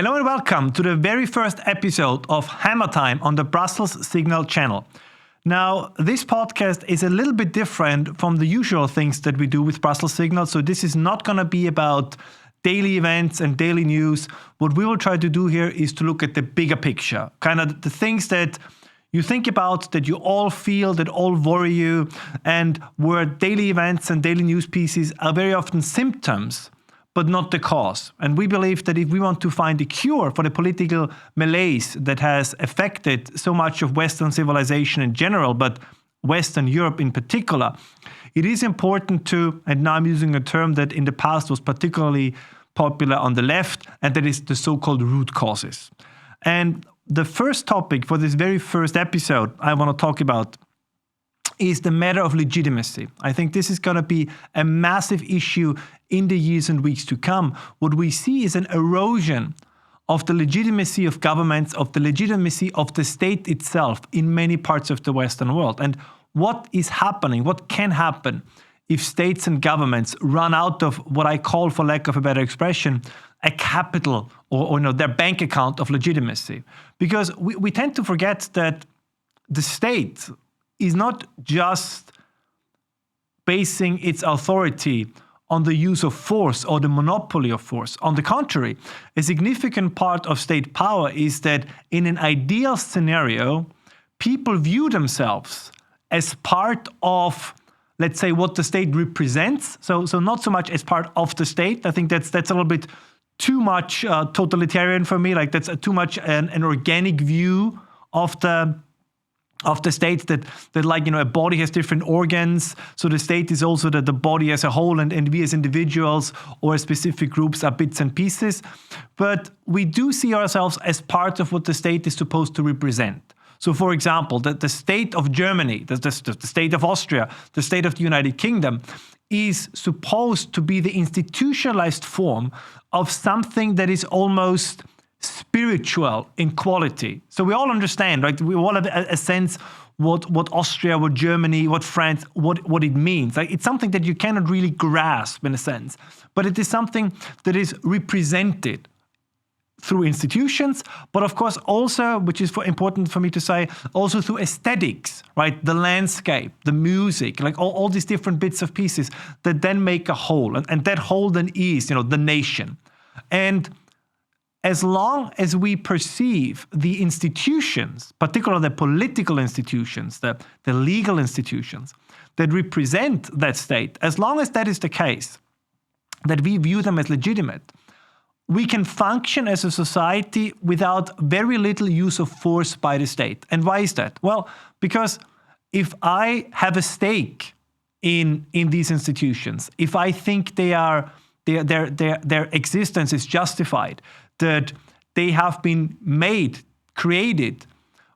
Hello and welcome to the very first episode of Hammer Time on the Brussels Signal channel. Now, this podcast is a little bit different from the usual things that we do with Brussels Signal. So this is not going to be about daily events and daily news. What we will try to do here is to look at the bigger picture, kind of the things that you think about, that you all feel, that all worry you, and where daily events and daily news pieces are very often symptoms, but not the cause. And we believe that if we want to find a cure for the political malaise that has affected so much of Western civilization in general, but Western Europe in particular, it is important to, and now I'm using a term that in the past was particularly popular on the left, and that is the so-called root causes. And the first topic for this very first episode I want to talk about is the matter of legitimacy. I think this is going to be a massive issue in the years and weeks to come. What we see is an erosion of the legitimacy of governments, of the legitimacy of the state itself in many parts of the Western world. And what is happening, what can happen if states and governments run out of what I call, for lack of a better expression, a capital or their bank account of legitimacy? Because we tend to forget that the state is not just basing its authority on the use of force or the monopoly of force. On the contrary, a significant part of state power is that in an ideal scenario, people view themselves as part of, let's say, what the state represents. So not so much as part of the state. I think that's a little bit too much totalitarian for me. Like that's too much an organic view of the state that like, a body has different organs. So the state is also the body as a whole, and we as individuals or specific groups are bits and pieces. But we do see ourselves as part of what the state is supposed to represent. So for example, the state of Germany, the state of Austria, the state of the United Kingdom is supposed to be the institutionalized form of something that is almost spiritual in quality. So we all understand, right? We all have a sense what Austria, what Germany, what France, what it means. Like it's something that you cannot really grasp in a sense, but it is something that is represented through institutions, but of course also, which is important for me to say, also through aesthetics, right? The landscape, the music, like all these different bits of pieces that then make a whole. And that whole then is, the nation. And as long as we perceive the institutions, particularly the political institutions, the legal institutions that represent that state, as long as that is the case, that we view them as legitimate, we can function as a society without very little use of force by the state. And why is that? Well, because if I have a stake in these institutions, if I think their existence is justified, that they have been created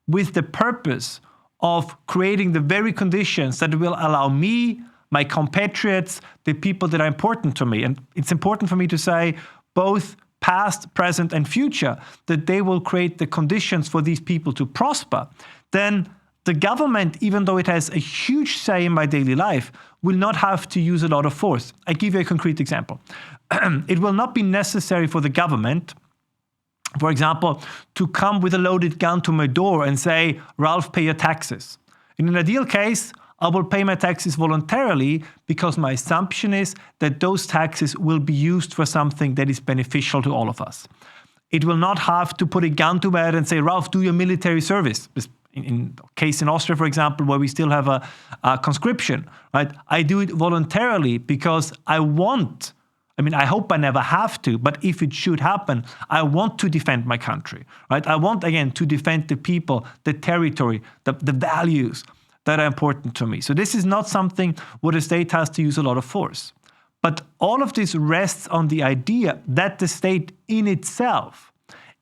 with the purpose of creating the very conditions that will allow me, my compatriots, the people that are important to me, and it's important for me to say both past, present, and future, that they will create the conditions for these people to prosper, then the government, even though it has a huge say in my daily life, will not have to use a lot of force. I give you a concrete example. It will not be necessary for the government, for example, to come with a loaded gun to my door and say, Ralph, pay your taxes. In an ideal case, I will pay my taxes voluntarily because my assumption is that those taxes will be used for something that is beneficial to all of us. It will not have to put a gun to my head and say, Ralph, do your military service. In case in Austria, for example, where we still have a conscription, right? I do it voluntarily because I hope I never have to, but if it should happen, I want to defend my country, right? I want, again, to defend the people, the territory, the values that are important to me. So this is not something where the state has to use a lot of force. But all of this rests on the idea that the state in itself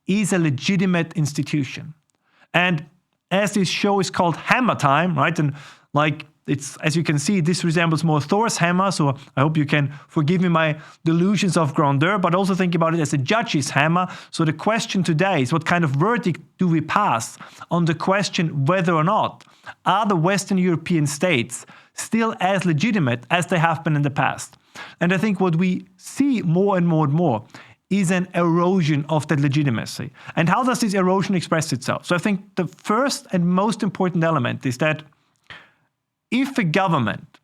is a legitimate institution. And as this show is called Hammer Time, right? And like it's, as you can see, this resembles more Thor's hammer, so I hope you can forgive me my delusions of grandeur, but also think about it as a judge's hammer. So the question today is, what kind of verdict do we pass on the question whether or not are the Western European states still as legitimate as they have been in the past? And I think what we see more and more and more is an erosion of that legitimacy. And how does this erosion express itself? So I think the first and most important element is that if a government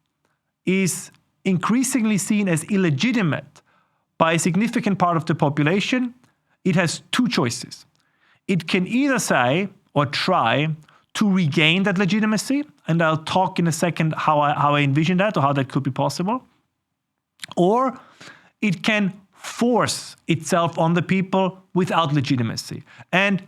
is increasingly seen as illegitimate by a significant part of the population, it has two choices. It can either say or try to regain that legitimacy, and I'll talk in a second how I envision that or how that could be possible, or it can force itself on the people without legitimacy. And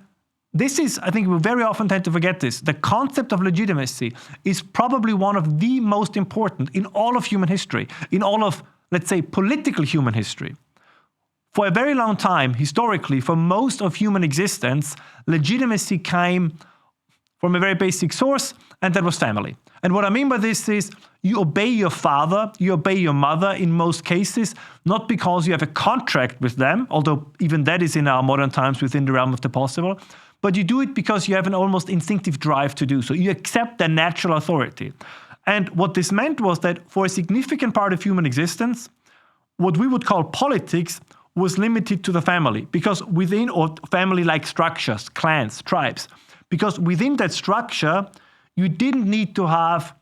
this is, I think we very often tend to forget this, the concept of legitimacy is probably one of the most important in all of human history, in all of, let's say, political human history. For a very long time, historically, for most of human existence, legitimacy came from a very basic source, and that was family. And what I mean by this is you obey your father, you obey your mother in most cases, not because you have a contract with them, although even that is in our modern times within the realm of the possible, but you do it because you have an almost instinctive drive to do so. You accept their natural authority. And what this meant was that for a significant part of human existence, what we would call politics was limited to the family, because within, or family-like structures, clans, tribes, because within that structure, you didn't need to have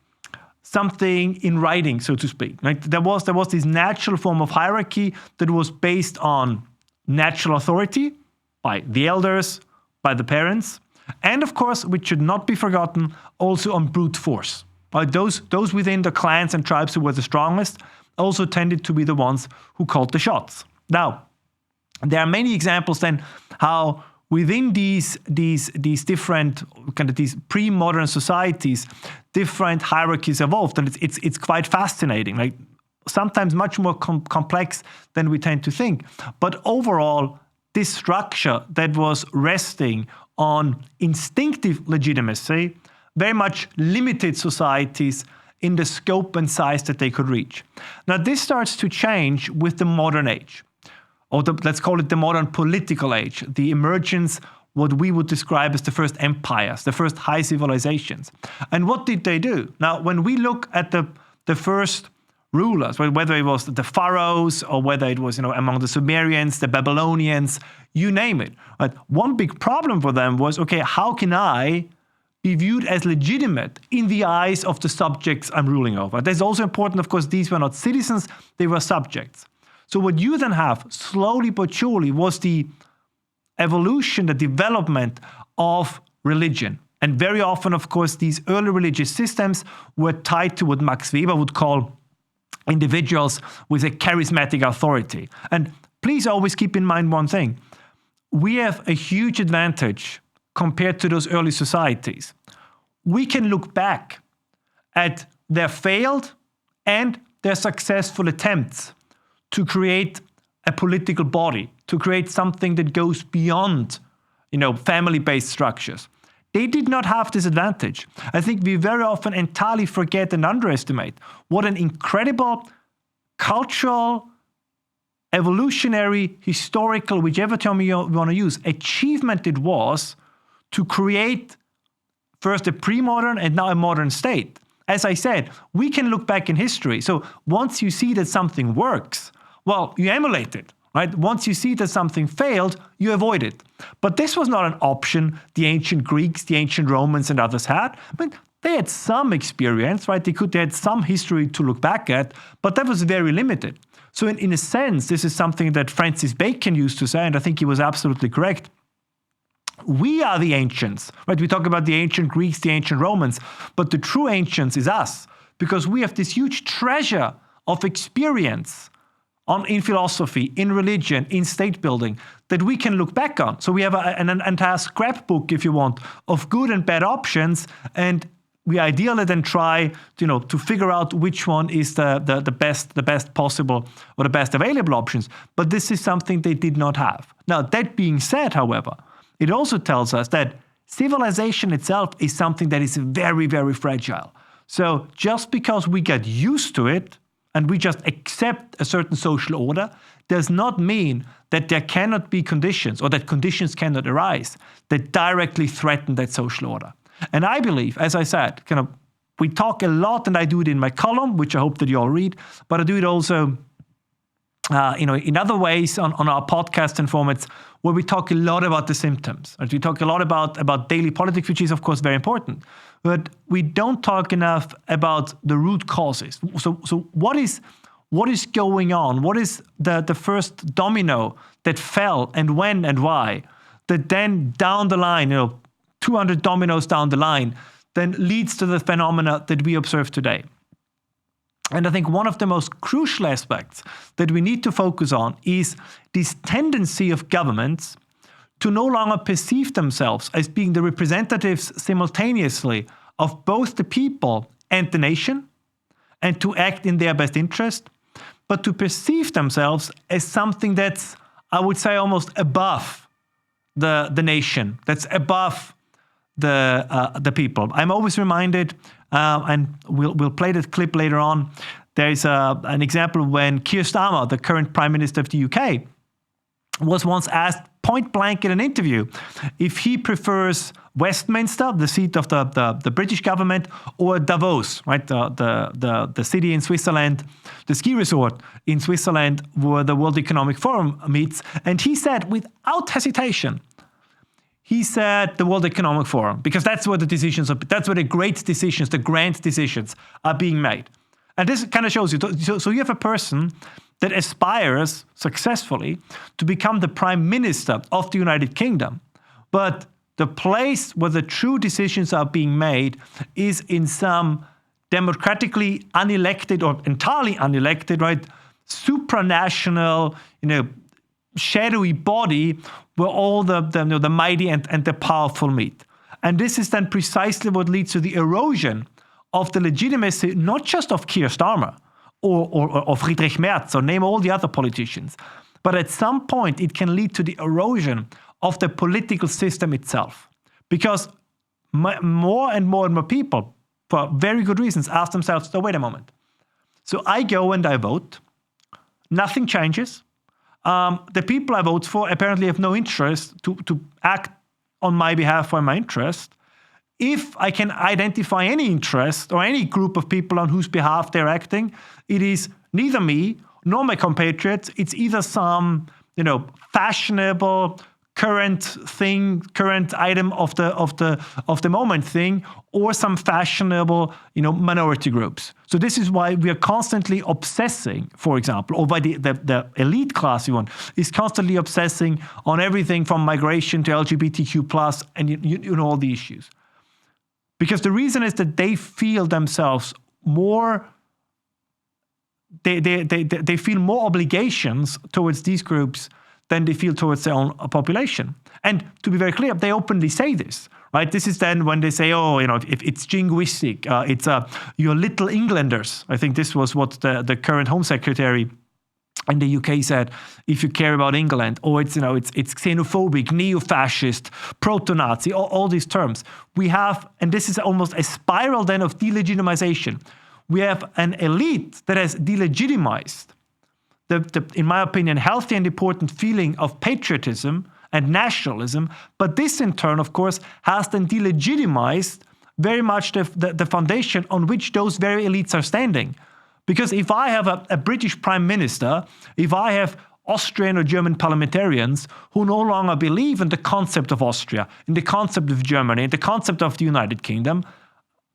something in writing, so to speak. Like there was this natural form of hierarchy that was based on natural authority by the elders, by the parents, and of course, which should not be forgotten, also on brute force. Those within the clans and tribes who were the strongest also tended to be the ones who called the shots. Now, there are many examples then how within these different kind of these pre-modern societies, different hierarchies evolved, and it's quite fascinating. Like sometimes much more complex than we tend to think. But overall, this structure that was resting on instinctive legitimacy very much limited societies in the scope and size that they could reach. Now, this starts to change with the modern age, or let's call it the modern political age, the emergence, what we would describe as the first empires, the first high civilizations. And what did they do? Now, when we look at the first rulers, whether it was the pharaohs or whether it was among the Sumerians, the Babylonians, you name it. Right? One big problem for them was, okay, how can I be viewed as legitimate in the eyes of the subjects I'm ruling over? That's also important, of course, these were not citizens, they were subjects. So what you then have, slowly but surely, was the evolution, the development of religion. And very often, of course, these early religious systems were tied to what Max Weber would call individuals with a charismatic authority. And please always keep in mind one thing. We have a huge advantage compared to those early societies. We can look back at their failed and their successful attempts to create a political body, to create something that goes beyond, family-based structures. They did not have this advantage. I think we very often entirely forget and underestimate what an incredible cultural, evolutionary, historical, whichever term you want to use, achievement it was to create first a pre-modern and now a modern state. As I said, we can look back in history. So once you see that something works, well, you emulate it, right? Once you see that something failed, you avoid it. But this was not an option the ancient Greeks, the ancient Romans, and others had. They had some experience, right? They had some history to look back at, but that was very limited. So in a sense, this is something that Francis Bacon used to say, and I think he was absolutely correct. We are the ancients, right? We talk about the ancient Greeks, the ancient Romans, but the true ancients is us, because we have this huge treasure of experience in philosophy, in religion, in state building, that we can look back on. So we have an entire scrapbook, if you want, of good and bad options, and we ideally then try to figure out which one is the best possible or the best available options. But this is something they did not have. Now, that being said, however, it also tells us that civilization itself is something that is very, very fragile. So just because we get used to it and we just accept a certain social order does not mean that there cannot be conditions or that conditions cannot arise that directly threaten that social order. And I believe, as I said, we talk a lot, and I do it in my column, which I hope that you all read, but I do it also in other ways on our podcast and formats where we talk a lot about the symptoms. Right? We talk a lot about daily politics, which is, of course, very important. But we don't talk enough about the root causes. So what is going on? What is the first domino that fell, and when and why, that then down the line, 200 dominoes down the line, then leads to the phenomena that we observe today? And I think one of the most crucial aspects that we need to focus on is this tendency of governments to no longer perceive themselves as being the representatives simultaneously of both the people and the nation, and to act in their best interest, but to perceive themselves as something that's, I would say, almost above the nation, that's above the people. I'm always reminded, and we'll play that clip later on. There is an example when Keir Starmer, the current Prime Minister of the UK, was once asked point blank in an interview if he prefers Westminster, the seat of the British government, or Davos, right, the city in Switzerland, the ski resort in Switzerland where the World Economic Forum meets. And he said, without hesitation, he said the World Economic Forum, because that's where the decisions that's where the great decisions, the grand decisions are being made. And this kind of shows you, so you have a person that aspires successfully to become the Prime Minister of the United Kingdom, but the place where the true decisions are being made is in some democratically unelected or entirely unelected, right, supranational, shadowy body where all the mighty and the powerful meet. And this is then precisely what leads to the erosion of the legitimacy, not just of Keir Starmer or Friedrich Merz, or name all the other politicians, but at some point it can lead to the erosion of the political system itself. Because more and more people, for very good reasons, ask themselves, wait a moment. So I go and I vote, nothing changes. The people I vote for apparently have no interest to act on my behalf or my interest. If I can identify any interest or any group of people on whose behalf they're acting, it is neither me nor my compatriots. It's either some, fashionable current item of the moment thing, or some fashionable, minority groups. So this is why we are constantly obsessing, for example, or why the elite class, is constantly obsessing on everything from migration to LGBTQ+, and all the issues. Because the reason is that they feel themselves more, they feel more obligations towards these groups than they feel towards their own population. And to be very clear, they openly say this, right? This is then when they say, if it's jingoistic, it's you're little Englanders. I think this was what the current Home Secretary in the UK said, if you care about England, or it's xenophobic, neo-fascist, proto-Nazi, all these terms. We have, and this is almost a spiral then of delegitimization. We have an elite that has delegitimized the, in my opinion, healthy and important feeling of patriotism and nationalism, but this in turn, of course, has then delegitimized very much the foundation on which those very elites are standing. Because if I have a British Prime Minister, if I have Austrian or German parliamentarians who no longer believe in the concept of Austria, in the concept of Germany, in the concept of the United Kingdom,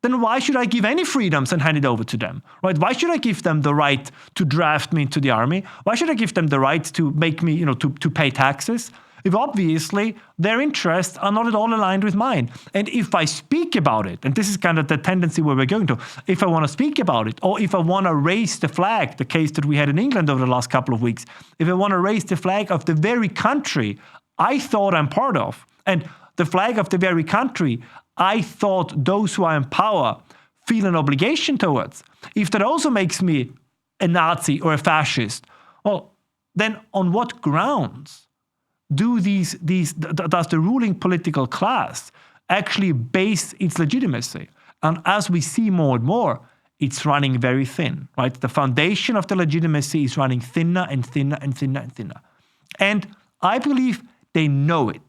then why should I give any freedoms and hand it over to them? Right? Why should I give them the right to draft me into the army? Why should I give them the right to make me, to pay taxes? If obviously their interests are not at all aligned with mine. And if I speak about it, and this is kind of the tendency where we're going to, if I want to speak about it, or if I want to raise the flag, the case that we had in England over the last couple of weeks, if I want to raise the flag of the very country I thought I'm part of, and the flag of the very country I thought those who are in power feel an obligation towards, if that also makes me a Nazi or a fascist, well, then on what grounds does the ruling political class actually base its legitimacy? And as we see more and more, it's running very thin, right? The foundation of the legitimacy is running thinner and thinner and thinner and thinner. And I believe they know it.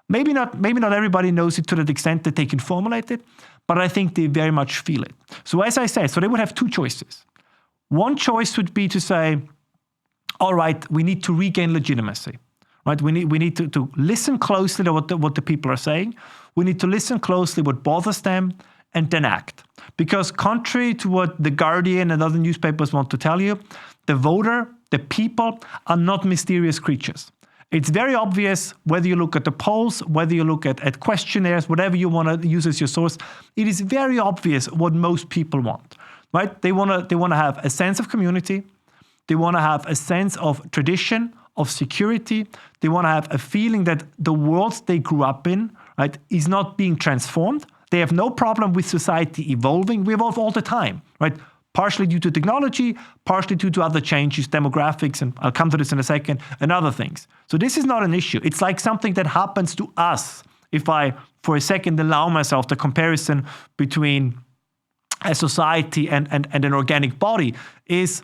Maybe not everybody knows it to the extent that they can formulate it, but I think they very much feel it. So as I said, so they would have two choices. One choice would be to say, all right, we need to regain legitimacy. Right? We need to listen closely to what the people are saying. We need to listen closely what bothers them and then act. Because contrary to what The Guardian and other newspapers want to tell you, the voter, the people are not mysterious creatures. It's very obvious whether you look at the polls, whether you look at questionnaires, whatever you want to use as your source. It is very obvious what most people want. Right? They want to have a sense of community. They want to have a sense of tradition, of security. They want to have a feeling that the world they grew up in, right, is not being transformed. They have no problem with society evolving. We evolve all the time, right? Partially due to technology, partially due to other changes, demographics, and I'll come to this in a second, and other things. So this is not an issue. It's like something that happens to us. If I, for a second, allow myself the comparison between a society and an organic body, is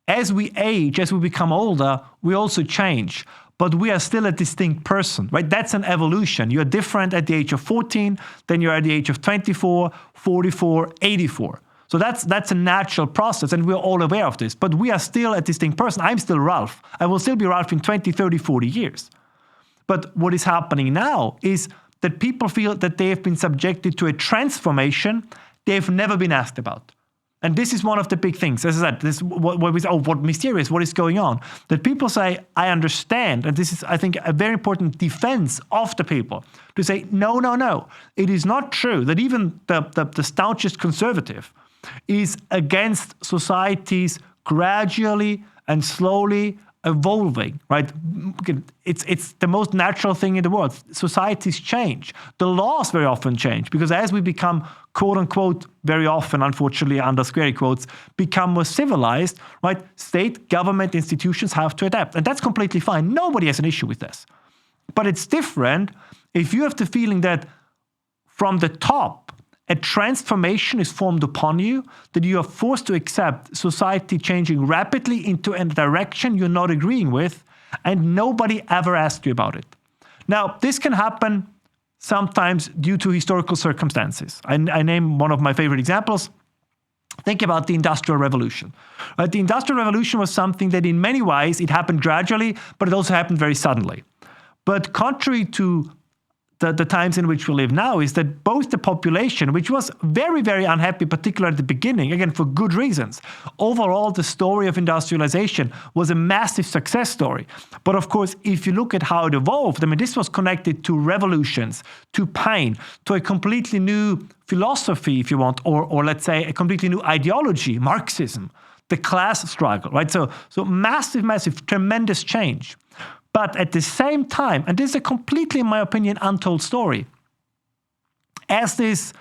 as we age, as we become older, we also change. But we are still a distinct person, right? That's an evolution. You're different at the age of 14 than you're at the age of 24, 44, 84. So that's a natural process, and we're all aware of this. But we are still a distinct person. I'm still Ralph. I will still be Ralph in 20, 30, 40 years. But what is happening now is that people feel that they have been subjected to a transformation they've never been asked about. And this is one of the big things. As I said, this what mysterious, what is going on? That people say, I understand, and this is, I think, a very important defense of the people, to say, no. It is not true that even the staunchest conservative is against societies gradually and slowly evolving, right? It's the most natural thing in the world. Societies change. The laws very often change because as we become, quote unquote, very often, unfortunately, under square quotes, become more civilized, right? State, government, institutions have to adapt. And that's completely fine. Nobody has an issue with this. But it's different if you have the feeling that from the top, a transformation is formed upon you, that you are forced to accept society changing rapidly into a direction you're not agreeing with, and nobody ever asked you about it. Now, this can happen sometimes due to historical circumstances. I name one of my favorite examples. Think about the Industrial Revolution. The Industrial Revolution was something that in many ways, it happened gradually, but it also happened very suddenly. But contrary to the times in which we live now, is that both the population, which was very, very unhappy, particularly at the beginning, again, for good reasons. Overall, the story of industrialization was a massive success story. But of course, if you look at how it evolved, I mean, this was connected to revolutions, to pain, to a completely new philosophy, if you want, or let's say a completely new ideology, Marxism, the class struggle, right? So massive, tremendous change. But at the same time, and this is a completely, in my opinion, untold story, as this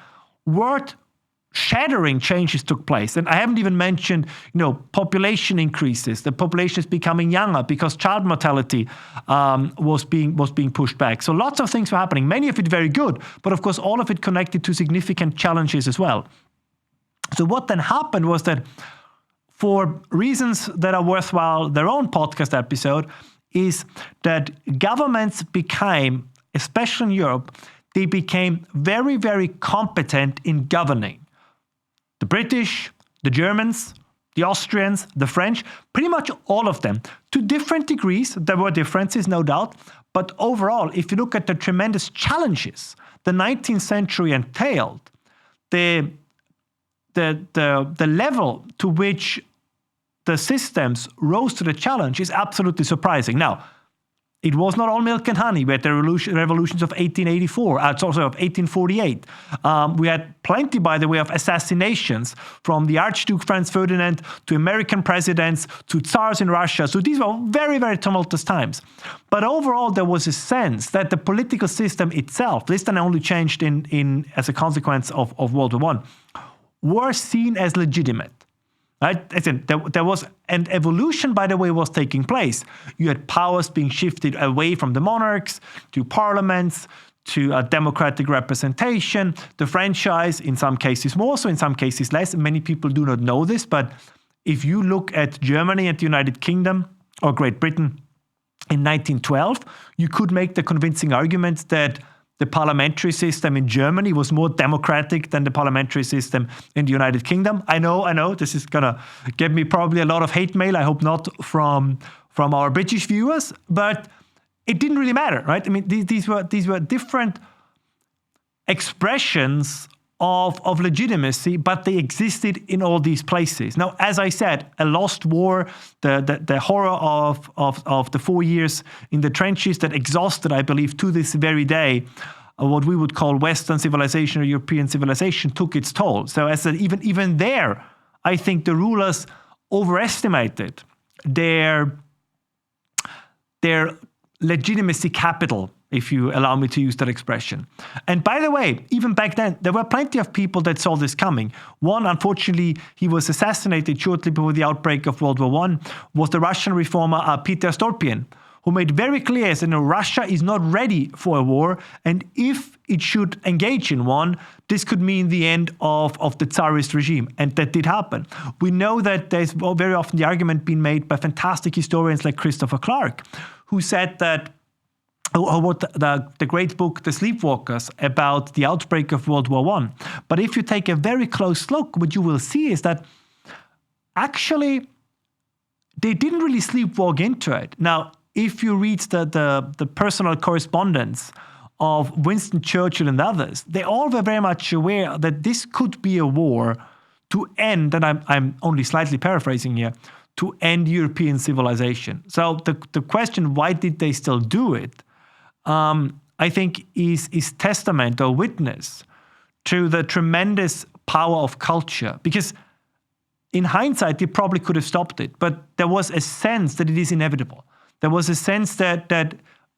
world-shattering changes took place, and I haven't even mentioned, population increases, the population is becoming younger because child mortality was being pushed back. So lots of things were happening, many of it very good, but of course all of it connected to significant challenges as well. So what then happened was that for reasons that are worthwhile, their own podcast episode, is that governments became, especially in Europe, they became very, very competent in governing. The British, the Germans, the Austrians, the French, pretty much all of them. To different degrees, there were differences, no doubt, but overall, if you look at the tremendous challenges the 19th century entailed, the level to which the systems rose to the challenge is absolutely surprising. Now, it was not all milk and honey. We had the revolutions of 1884, of 1848. We had plenty, by the way, of assassinations from the Archduke Franz Ferdinand to American presidents to tsars in Russia. So these were very, very tumultuous times. But overall, there was a sense that the political system itself, this then only changed as a consequence of World War I, were seen as legitimate. Right? There was an evolution, by the way, was taking place. You had powers being shifted away from the monarchs to parliaments, to a democratic representation, the franchise, in some cases more so, in some cases less. Many people do not know this, but if you look at Germany and the United Kingdom or Great Britain in 1912, you could make the convincing argument that the parliamentary system in Germany was more democratic than the parliamentary system in the United Kingdom. I know, this is going to get me probably a lot of hate mail. I hope not from our British viewers, but it didn't really matter, right? I mean, these were different expressions of legitimacy, but they existed in all these places. Now, as I said, a lost war, the horror of the 4 years in the trenches that exhausted, I believe, to this very day, what we would call Western civilization or European civilization, took its toll. So as I said, even there, I think the rulers overestimated their legitimacy capital, if you allow me to use that expression. And by the way, even back then, there were plenty of people that saw this coming. One, unfortunately, he was assassinated shortly before the outbreak of World War I, was the Russian reformer Peter Stolpian, who made very clear that Russia is not ready for a war, and if it should engage in one, this could mean the end of the Tsarist regime, and that did happen. We know that there's very often the argument being made by fantastic historians like Christopher Clark, who said that, who wrote the great book, The Sleepwalkers, about the outbreak of World War I. But if you take a very close look, what you will see is that actually they didn't really sleepwalk into it. Now, if you read the personal correspondence of Winston Churchill and others, they all were very much aware that this could be a war to end, and I'm only slightly paraphrasing here, to end European civilization. So the question, why did they still do it, I think is testament or witness to the tremendous power of culture. Because in hindsight, they probably could have stopped it, but there was a sense that it is inevitable. There was a sense that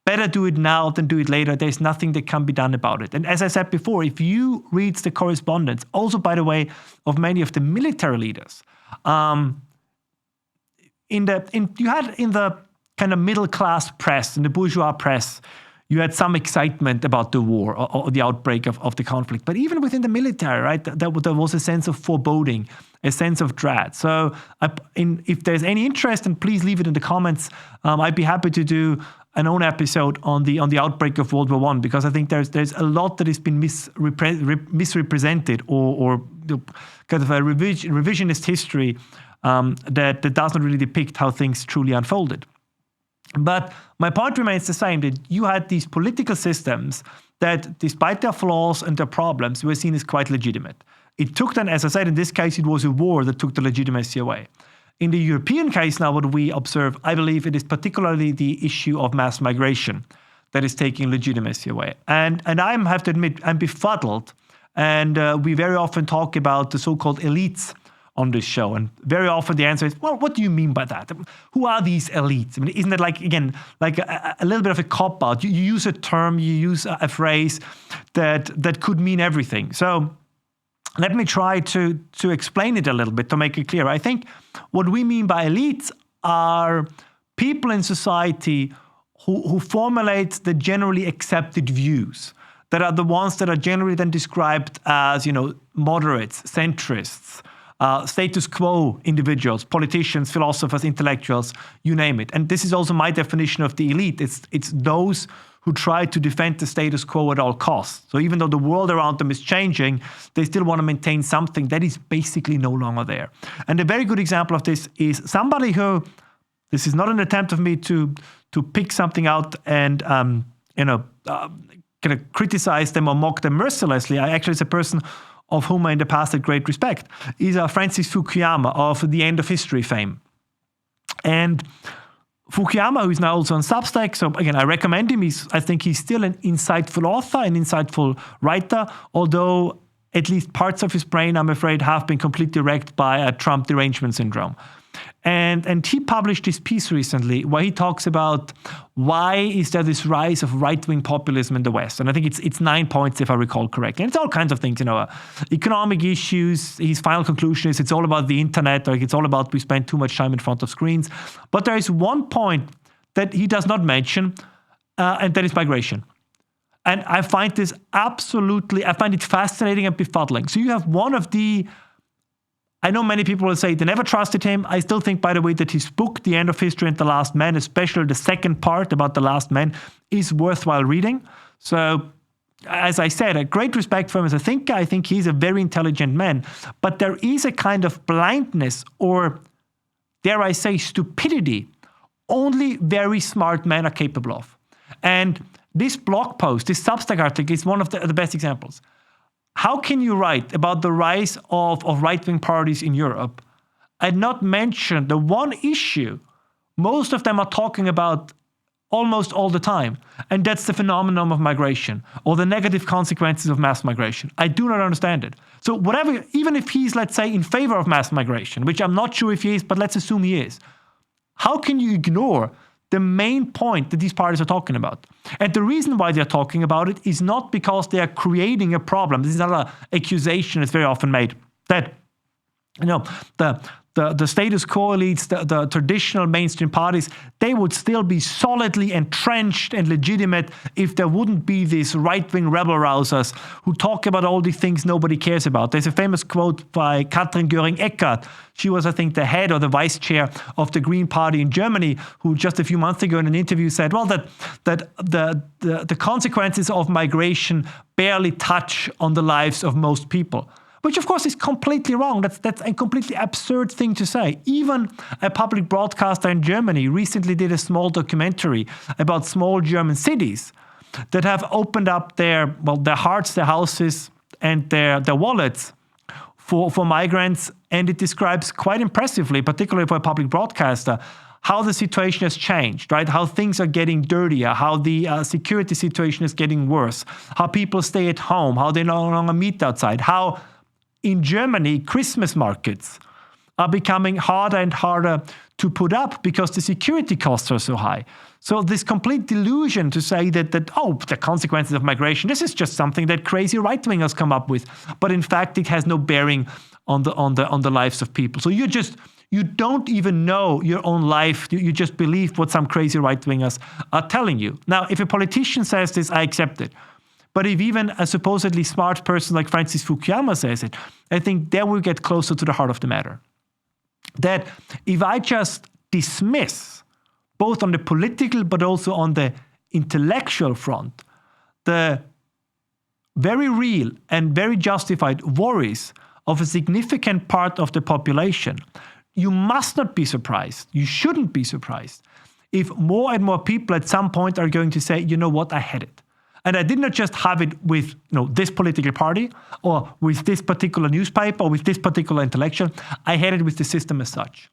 better do it now than do it later. There's nothing that can be done about it. And as I said before, if you read the correspondence, also, by the way, of many of the military leaders, you had in the kind of middle class press, in the bourgeois press, you had some excitement about the war or the outbreak of the conflict. But even within the military, right, there was a sense of foreboding, a sense of dread. So if there's any interest, and please leave it in the comments, I'd be happy to do an own episode on the outbreak of World War I, because I think there's a lot that has been misrepresented or kind of a revisionist history that does not really depict how things truly unfolded. But my point remains the same, that you had these political systems that, despite their flaws and their problems, were seen as quite legitimate. It took then, as I said, in this case, it was a war that took the legitimacy away. In the European case now, what we observe, I believe it is particularly the issue of mass migration that is taking legitimacy away. And I have to admit, I'm befuddled. And we very often talk about the so-called elites on this show. And very often the answer is, well, what do you mean by that? Who are these elites? I mean, isn't it like a little bit of a cop-out? You use a term, you use a phrase that could mean everything. So let me try to explain it a little bit to make it clear. I think what we mean by elites are people in society who formulate the generally accepted views, that are the ones that are generally then described as, moderates, centrists, status quo individuals, politicians, philosophers, intellectuals, you name it. And this is also my definition of the elite. It's those who try to defend the status quo at all costs. So even though the world around them is changing, they still want to maintain something that is basically no longer there. And a very good example of this is somebody who, this is not an attempt of me to pick something out and kind of criticize them or mock them mercilessly. I actually, it's a person of whom I in the past had great respect, is Francis Fukuyama of the End of History fame. And Fukuyama, who is now also on Substack, so again, I recommend him. I think he's still an insightful author, an insightful writer, although at least parts of his brain, I'm afraid, have been completely wrecked by a Trump derangement syndrome. And he published this piece recently where he talks about why is there this rise of right-wing populism in the West. And I think it's 9 points, if I recall correctly. And it's all kinds of things, economic issues. His final conclusion is it's all about the internet, or it's all about we spend too much time in front of screens. But there is one point that he does not mention, and that is migration. And I find this I find it fascinating and befuddling. So you have one of the, I know many people will say they never trusted him. I still think, by the way, that his book, The End of History and the Last Man, especially the second part about the last man, is worthwhile reading. So as I said, a great respect for him as a thinker. I think he's a very intelligent man. But there is a kind of blindness or, dare I say, stupidity only very smart men are capable of. And this blog post, this Substack article is one of the best examples. How can you write about the rise of right-wing parties in Europe and not mention the one issue most of them are talking about almost all the time, and that's the phenomenon of migration or the negative consequences of mass migration? I do not understand it. So whatever, even if he's, let's say, in favor of mass migration, which I'm not sure if he is, but let's assume he is, how can you ignore the main point that these parties are talking about? And the reason why they're talking about it is not because they are creating a problem. This is not an accusation that's very often made that, the status quo elites, the traditional mainstream parties, they would still be solidly entrenched and legitimate if there wouldn't be these right-wing rebel-rousers who talk about all these things nobody cares about. There's a famous quote by Katrin Göring-Eckardt. She was, I think, the head or the vice chair of the Green Party in Germany, who just a few months ago in an interview said, well, that the consequences of migration barely touch on the lives of most people. Which, of course, is completely wrong. That's a completely absurd thing to say. Even a public broadcaster in Germany recently did a small documentary about small German cities that have opened up their hearts, their houses, and their wallets for migrants. And it describes quite impressively, particularly for a public broadcaster, how the situation has changed, right? How things are getting dirtier, how the security situation is getting worse, how people stay at home, how they no longer meet outside, how in Germany, Christmas markets are becoming harder and harder to put up because the security costs are so high. So this complete delusion to say that the consequences of migration, this is just something that crazy right-wingers come up with. But in fact, it has no bearing on the lives of people. So you don't even know your own life. You just believe what some crazy right-wingers are telling you. Now, if a politician says this, I accept it. But if even a supposedly smart person like Francis Fukuyama says it, I think there we get closer to the heart of the matter. That if I just dismiss, both on the political but also on the intellectual front, the very real and very justified worries of a significant part of the population, you must not be surprised, you shouldn't be surprised, if more and more people at some point are going to say, you know what, I had it. And I did not just have it with this political party or with this particular newspaper or with this particular intellectual. I had it with the system as such.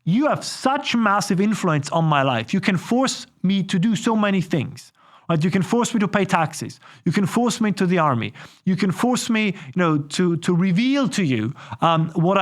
You have such massive influence on my life. You can force me to do so many things. Right? You can force me to pay taxes. You can force me to the army. You can force me, to reveal to you what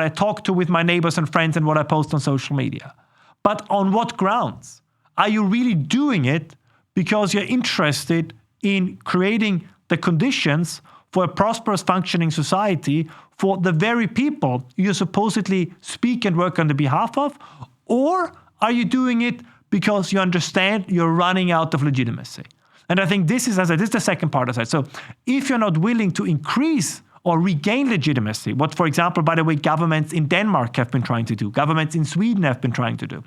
I talk to with my neighbors and friends and what I post on social media. But on what grounds? Are you really doing it because you're interested in creating the conditions for a prosperous functioning society for the very people you supposedly speak and work on the behalf of? Or are you doing it because you understand you're running out of legitimacy? And I think this is the second part of that. So if you're not willing to increase or regain legitimacy, what, for example, by the way, governments in Denmark have been trying to do, governments in Sweden have been trying to do.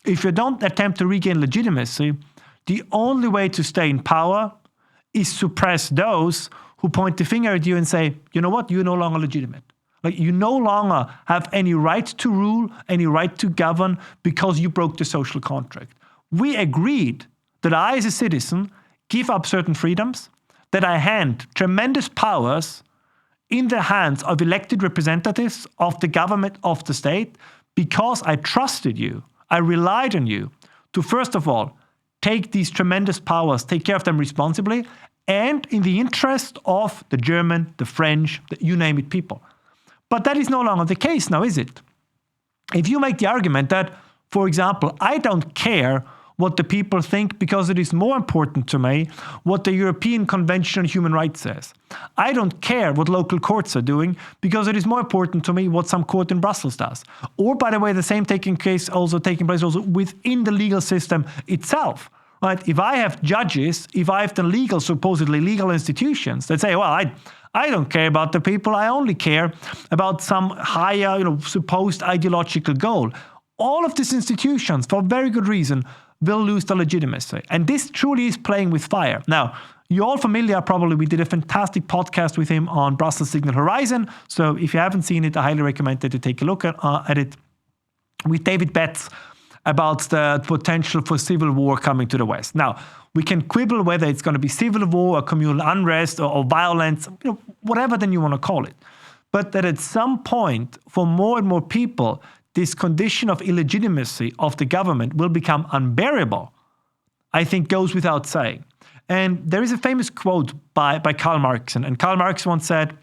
If you don't attempt to regain legitimacy, the only way to stay in power is suppress those who point the finger at you and say, you know what, you're no longer legitimate. Like, you no longer have any right to rule, any right to govern because you broke the social contract. We agreed that I, as a citizen, give up certain freedoms, that I hand tremendous powers in the hands of elected representatives of the government of the state because I trusted you, I relied on you to, first of all, take these tremendous powers, take care of them responsibly, and in the interest of the German, the French, you name it, people. But that is no longer the case now, is it? If you make the argument that, for example, I don't care what the people think because it is more important to me what the European Convention on Human Rights says. I don't care what local courts are doing because it is more important to me what some court in Brussels does. Or, by the way, the same taking place also within the legal system itself. Right? If I have judges, if I have the supposedly legal institutions that say, well, I don't care about the people, I only care about some higher, supposed ideological goal. All of these institutions, for very good reason, will lose their legitimacy. And this truly is playing with fire. Now, You're all familiar, probably. We did a fantastic podcast with him on Brussels Signal Horizon. So if you haven't seen it, I highly recommend that you take a look at it. With David Betts about the potential for civil war coming to the West. Now, we can quibble whether it's going to be civil war or communal unrest or violence, whatever then you want to call it. But that at some point, for more and more people, this condition of illegitimacy of the government will become unbearable, I think goes without saying. And there is a famous quote by Karl Marx. And Karl Marx once said,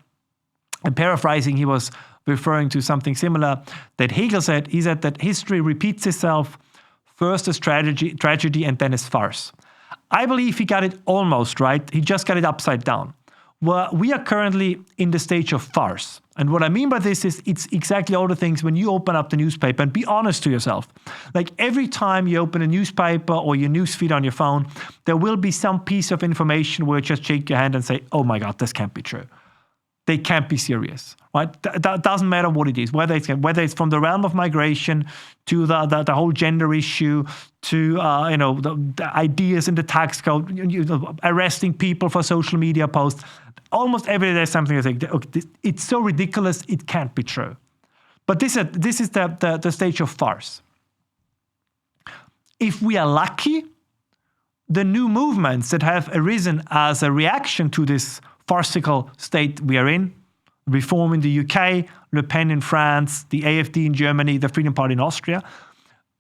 and paraphrasing, he was referring to something similar that Hegel said. He said that history repeats itself first as tragedy and then as farce. I believe he got it almost right. He just got it upside down. Well, we are currently in the stage of farce. And what I mean by this is it's exactly all the things when you open up the newspaper, and be honest to yourself. Like every time you open a newspaper or your newsfeed on your phone, there will be some piece of information where you just shake your hand and say, oh my God, this can't be true. They can't be serious, right? That doesn't matter what it is, whether it's from the realm of migration to the whole gender issue, to the ideas in the tax code, arresting people for social media posts. Almost every day there's something I think, okay, it's so ridiculous, it can't be true. But this is the stage of farce. If we are lucky, the new movements that have arisen as a reaction to this farcical state we are in, Reform in the UK, Le Pen in France, the AfD in Germany, the Freedom Party in Austria,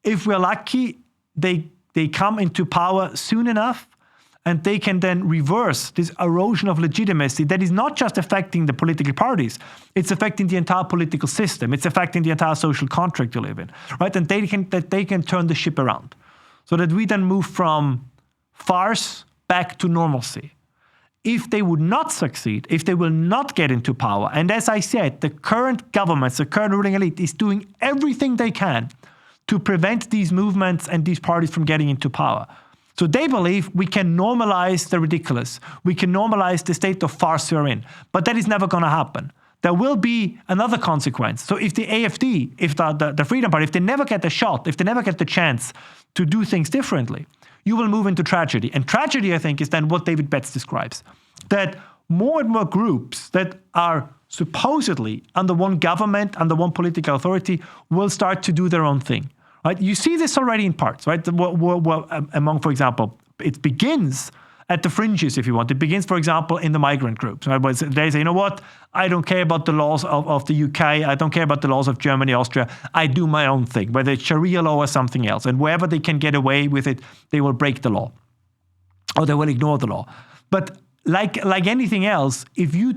if we're lucky, they come into power soon enough, and they can then reverse this erosion of legitimacy that is not just affecting the political parties, it's affecting the entire political system, it's affecting the entire social contract you live in, right? And they can turn the ship around so that we then move from farce back to normalcy. If they would not succeed, if they will not get into power, and as I said, the current governments, the current ruling elite is doing everything they can to prevent these movements and these parties from getting into power. So they believe we can normalize the ridiculous. We can normalize the state of farce we're in. But that is never going to happen. There will be another consequence. So if the AfD, if the Freedom Party, if they never get the shot, if they never get the chance to do things differently, you will move into tragedy. And tragedy, I think, is then what David Betts describes. That more and more groups that are supposedly under one government, under one political authority, will start to do their own thing. Right? You see this already in parts, right? Among, for example, it begins at the fringes, if you want. It begins, for example, in the migrant groups. Right? They say, you know what? I don't care about the laws of the UK. I don't care about the laws of Germany, Austria. I do my own thing, whether it's Sharia law or something else. And wherever they can get away with it, they will break the law or they will ignore the law. But like anything else, if you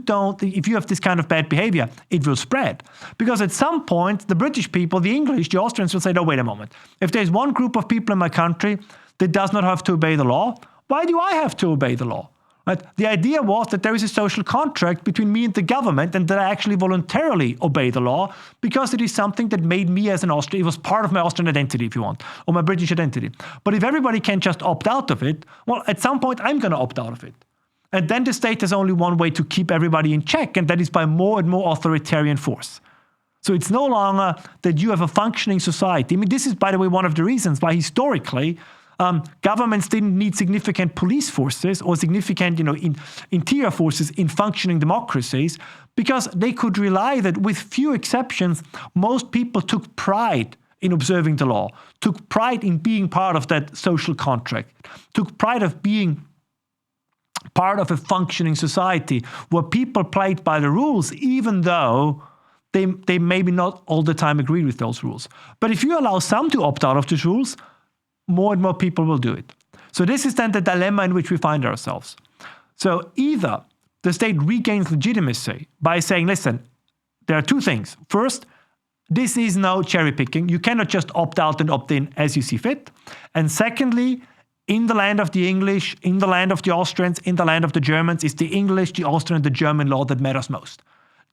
have this kind of bad behavior, it will spread. Because at some point, the British people, the English, the Austrians will say, no, wait a moment. If there's one group of people in my country that does not have to obey the law, why do I have to obey the law? Right? The idea was that there is a social contract between me and the government and that I actually voluntarily obey the law because it is something that made me as an Austrian, it was part of my Austrian identity, if you want, or my British identity. But if everybody can just opt out of it, well, at some point, I'm going to opt out of it. And then the state has only one way to keep everybody in check, and that is by more and more authoritarian force. So it's no longer that you have a functioning society. I mean, this is, by the way, one of the reasons why historically governments didn't need significant police forces or significant, interior forces in functioning democracies, because they could rely that with few exceptions, most people took pride in observing the law, took pride in being part of that social contract, took pride of being part of a functioning society where people played by the rules, even though they maybe not all the time agree with those rules. But if you allow some to opt out of these rules, more and more people will do it. So this is then the dilemma in which we find ourselves. So either the state regains legitimacy by saying, listen, there are two things. First, this is no cherry picking. You cannot just opt out and opt in as you see fit. And secondly, in the land of the English, in the land of the Austrians, in the land of the Germans, it's the English, the Austrian, and the German law that matters most.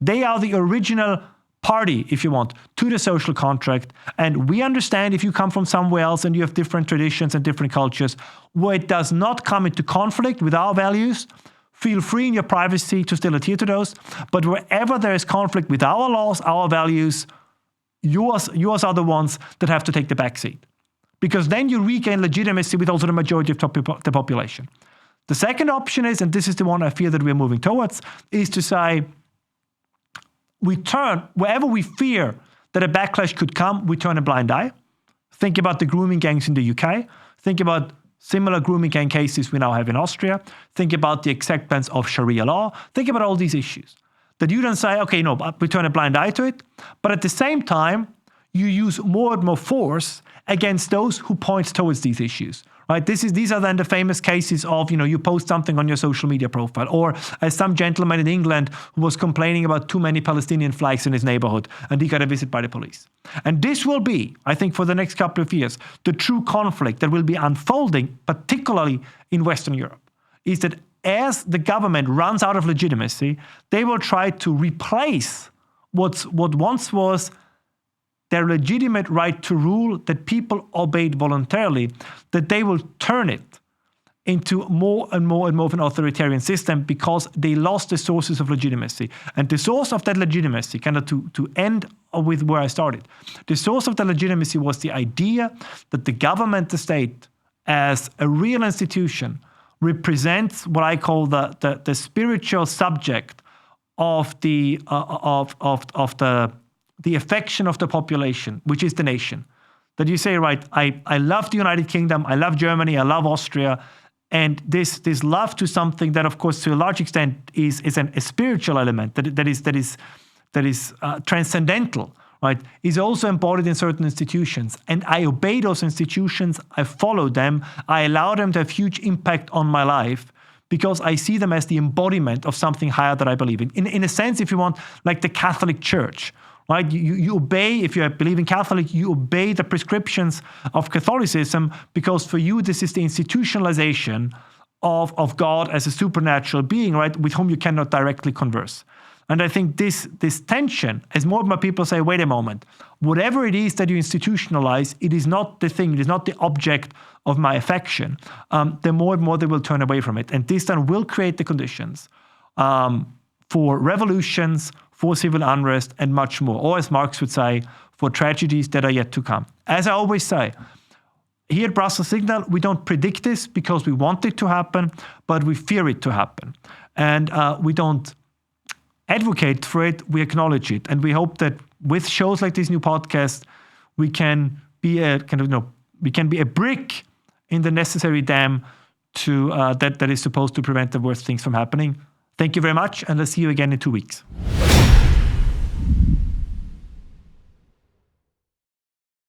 They are the original party, if you want, to the social contract. And we understand if you come from somewhere else and you have different traditions and different cultures, where it does not come into conflict with our values, feel free in your privacy to still adhere to those. But wherever there is conflict with our laws, our values, yours are the ones that have to take the back seat. Because then you regain legitimacy with also the majority of the population. The second option is, and this is the one I feel that we're moving towards, is to say, we turn, wherever we fear that a backlash could come, we turn a blind eye. Think about the grooming gangs in the UK. Think about similar grooming gang cases we now have in Austria. Think about the acceptance of Sharia law. Think about all these issues. That you then say, okay, no, we turn a blind eye to it. But at the same time, you use more and more force against those who point towards these issues. Right? These are then the famous cases of, you post something on your social media profile, or as some gentleman in England who was complaining about too many Palestinian flags in his neighborhood, and he got a visit by the police. And this will be, I think, for the next couple of years, the true conflict that will be unfolding, particularly in Western Europe, is that as the government runs out of legitimacy, they will try to replace what once was their legitimate right to rule that people obeyed voluntarily, that they will turn it into more and more and more of an authoritarian system because they lost the sources of legitimacy. And the source of that legitimacy, kind of to end with where I started, the source of the legitimacy was the idea that the government, the state, as a real institution, represents what I call the spiritual subject of the affection of the population, which is the nation. That you say, right, I love the United Kingdom, I love Germany, I love Austria, and this love to something that, of course, to a large extent is a spiritual element that is transcendental, right, is also embodied in certain institutions. And I obey those institutions, I follow them, I allow them to have huge impact on my life, because I see them as the embodiment of something higher that I believe in. In a sense, if you want, like the Catholic Church, right? You obey, if you believe in Catholic, you obey the prescriptions of Catholicism, because for you, this is the institutionalization of God as a supernatural being, right, with whom you cannot directly converse. And I think this tension, as more and more people say, wait a moment, whatever it is that you institutionalize, it is not the thing, it is not the object of my affection, the more and more they will turn away from it. And this then will create the conditions for revolutions, for civil unrest, and much more. Or as Marx would say, for tragedies that are yet to come. As I always say, here at Brussels Signal, we don't predict this because we want it to happen, but we fear it to happen. And we don't advocate for it, we acknowledge it. And we hope that with shows like this new podcast, we can be a brick in the necessary dam to that is supposed to prevent the worst things from happening. Thank you very much, and I'll see you again in 2 weeks.